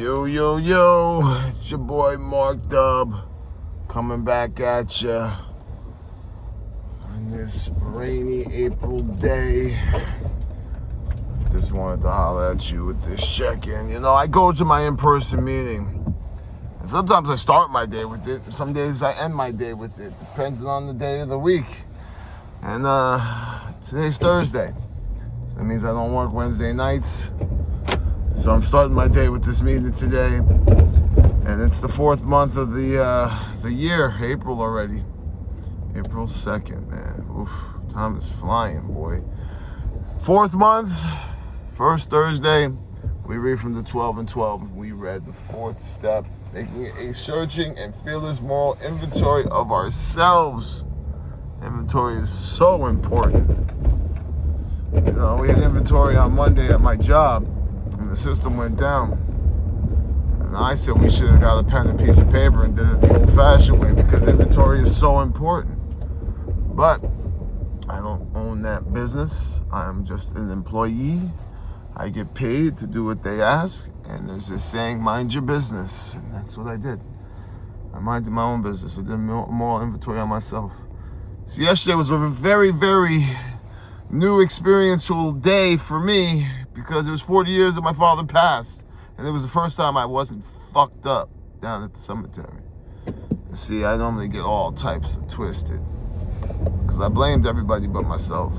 Yo, it's your boy Marc W coming back at ya on this rainy April day. Just wanted to holler at you with this check-in. You know, I go to my in-person meeting, and sometimes I start my day with it, and some days I end my day with it, depends on the day of the week. And today's Thursday, so that means I don't work Wednesday nights. So I'm starting my day with this meeting today, and it's the fourth month of the year, April already. April 2nd, man. Oof, time is flying, boy. Fourth month, first Thursday, we read from the 12 and 12. We read the fourth step, making a searching and fearless moral inventory of ourselves. Inventory is so important. You know, we had inventory on Monday at my job, and the system went down. And I said we should have got a pen and piece of paper and did it the old-fashioned way because inventory is so important. But I don't own that business. I'm just an employee. I get paid to do what they ask, and there's this saying, mind your business, and that's what I did. I minded my own business. I did moral inventory on myself. So yesterday was a very, very new experiential day for me because it was 40 years that my father passed, and it was the first time I wasn't fucked up down at the cemetery. You see, I normally get all types of twisted because I blamed everybody but myself.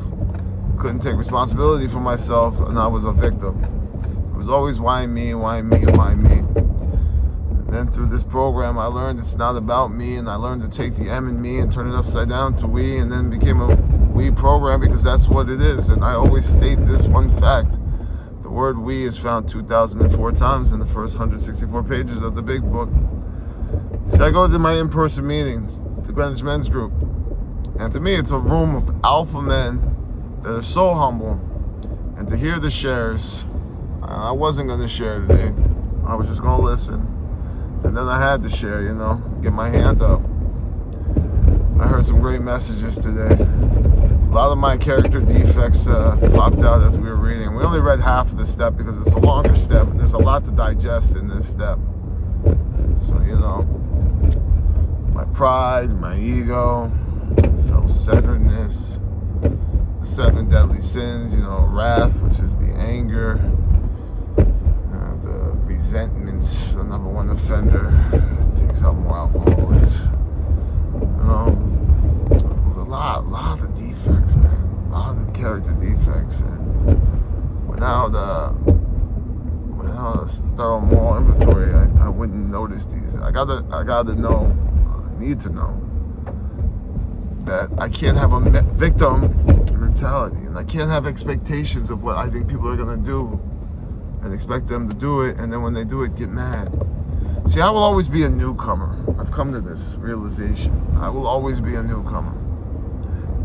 Couldn't take responsibility for myself, and I was a victim. It was always why me. And then through this program, I learned it's not about me, and I learned to take the M in me and turn it upside down to we, and then became a we program because that's what it is. And I always state this one fact. The word we is found 2,004 times in the first 164 pages of the big book. So I go to my in-person meeting, the Greenwich Men's Group. And to me, it's a room of alpha men that are so humble. And to hear the shares, I wasn't going to share today. I was just going to listen. And then I had to share, you know, get my hand up. I heard some great messages today. A lot of my character defects popped out as we were reading. We only read half of the step because it's a longer step, and there's a lot to digest in this step. So, you know, my pride, my ego, self-centeredness, the 7 deadly sins, you know, wrath, which is the anger, the resentments, the number one offender, takes out more alcoholics. You know, there's a lot of defects, man. A lot of character defects, and without a thorough moral inventory, I wouldn't notice these. I need to know that I can't have a victim mentality, and I can't have expectations of what I think people are gonna do, and expect them to do it, and then when they do it, get mad. See, I will always be a newcomer. I've come to this realization. I will always be a newcomer.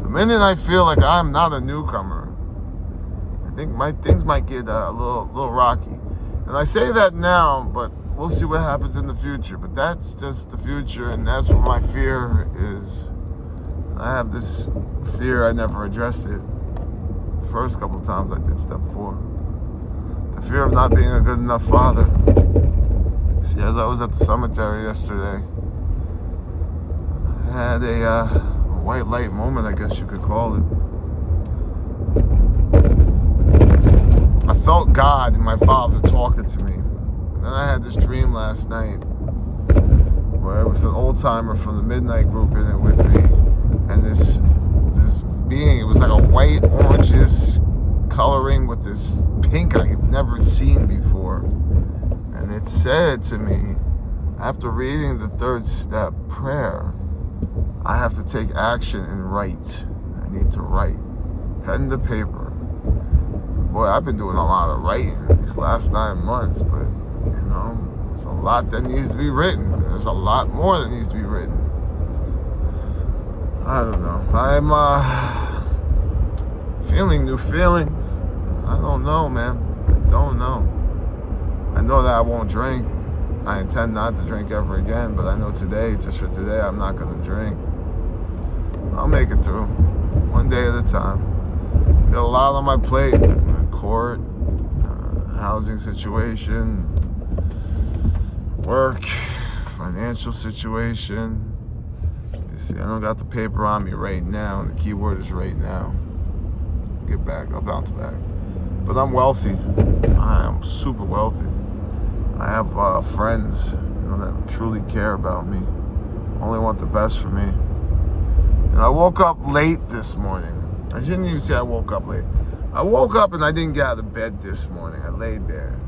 The minute I feel like I'm not a newcomer, I think things might get a little rocky. And I say that now, but we'll see what happens in the future. But that's just the future, and that's what my fear is. I have this fear, I never addressed it the first couple of times I did step 4. The fear of not being a good enough father. See, as I was at the cemetery yesterday, I had a white light moment, I guess you could call it. I felt God and my father talking to me. And then I had this dream last night where it was an old timer from the Midnight Group in it with me. And this being, it was like a white, oranges coloring with this pink I've never seen before. And it said to me, after reading the 3rd step, prayer, I have to take action and write. I need to write. Pen to paper. Boy, I've been doing a lot of writing these last 9 months, but, you know, there's a lot that needs to be written. There's a lot more that needs to be written. I don't know. I'm feeling new feelings. I don't know, man. I don't know. I know that I won't drink. I intend not to drink ever again, but I know today, just for today, I'm not going to drink. I'll make it through. One day at a time. Got a lot on my plate. Court, housing situation, work, financial situation. You see, I don't got the paper on me right now, and the keyword is right now. Get back, I'll bounce back. But I'm wealthy. I am super wealthy. I have friends, that truly care about me, only want the best for me. And I woke up late this morning. I shouldn't even say I woke up late. I woke up and I didn't get out of bed this morning. I laid there.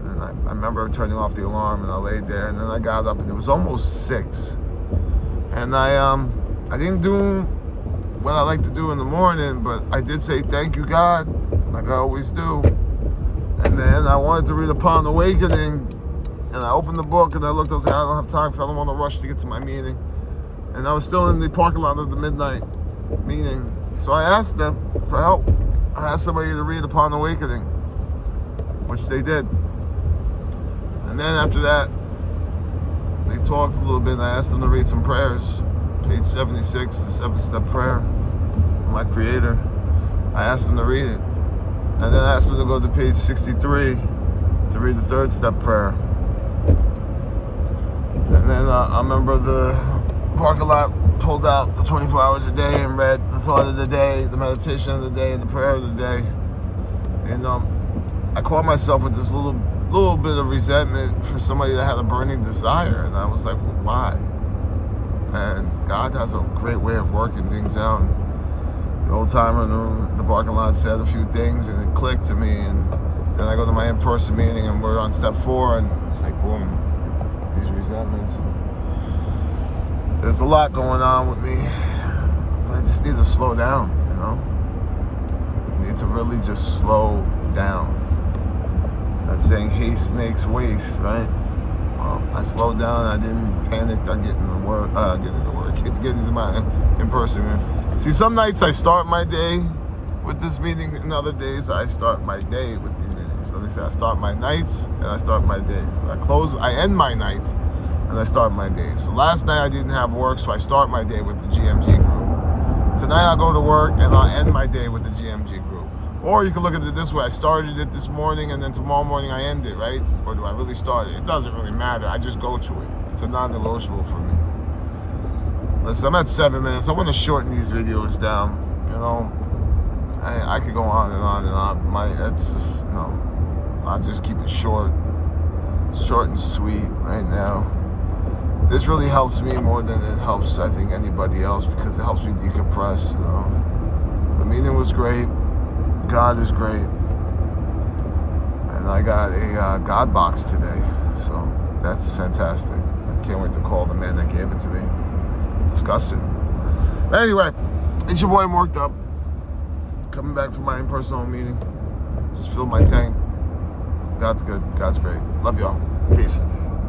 And I remember turning off the alarm, and I laid there, and then I got up, and it was almost 6. And I didn't do what I like to do in the morning, but I did say thank you, God, like I always do. And then I wanted to read Upon Awakening, and I opened the book, and I looked, I was like, I don't have time because I don't want to rush to get to my meeting. And I was still in the parking lot of the midnight meeting. So I asked them for help. I asked somebody to read Upon Awakening, which they did. And then after that, they talked a little bit, and I asked them to read some prayers. Page 76, the 7-step prayer, my Creator. I asked them to read it. And then I asked them to go to page 63 to read the 3rd step prayer. And then I remember the parking lot pulled out the 24 hours a day and read the thought of the day, the meditation of the day, and the prayer of the day. And I caught myself with this little bit of resentment for somebody that had a burning desire. And I was like, well, why? And God has a great way of working things out. The old timer in the parking lot said a few things, and it clicked to me. And then I go to my in-person meeting, and we're on step 4, and it's like, boom, these resentments. There's a lot going on with me. I just need to slow down, I need to really just slow down. That saying, haste makes waste, right? Well, I slowed down. I didn't panic on getting into my in-person meeting. See, some nights I start my day with this meeting, and other days I start my day with these meetings. So they say I start my nights and I start my days. I end my nights and I start my days. So last night I didn't have work, so I start my day with the GMG group. Tonight I'll go to work and I'll end my day with the GMG group. Or you can look at it this way. I started it this morning, and then tomorrow morning I end it, right? Or do I really start it? It doesn't really matter. I just go to it. It's a non-negotiable for me. Listen, I'm at 7 minutes. I want to shorten these videos down. I could go on and on and on. It's just, I'll just keep it short and sweet right now. This really helps me more than it helps, I think, anybody else, because it helps me decompress. The meeting was great. God is great. And I got a God box today. So that's fantastic. I can't wait to call the man that gave it to me. Discuss it. Anyway, it's your boy Marc W. Coming back from my in-person meeting. Just filled my tank. God's good. God's great. Love y'all. Peace.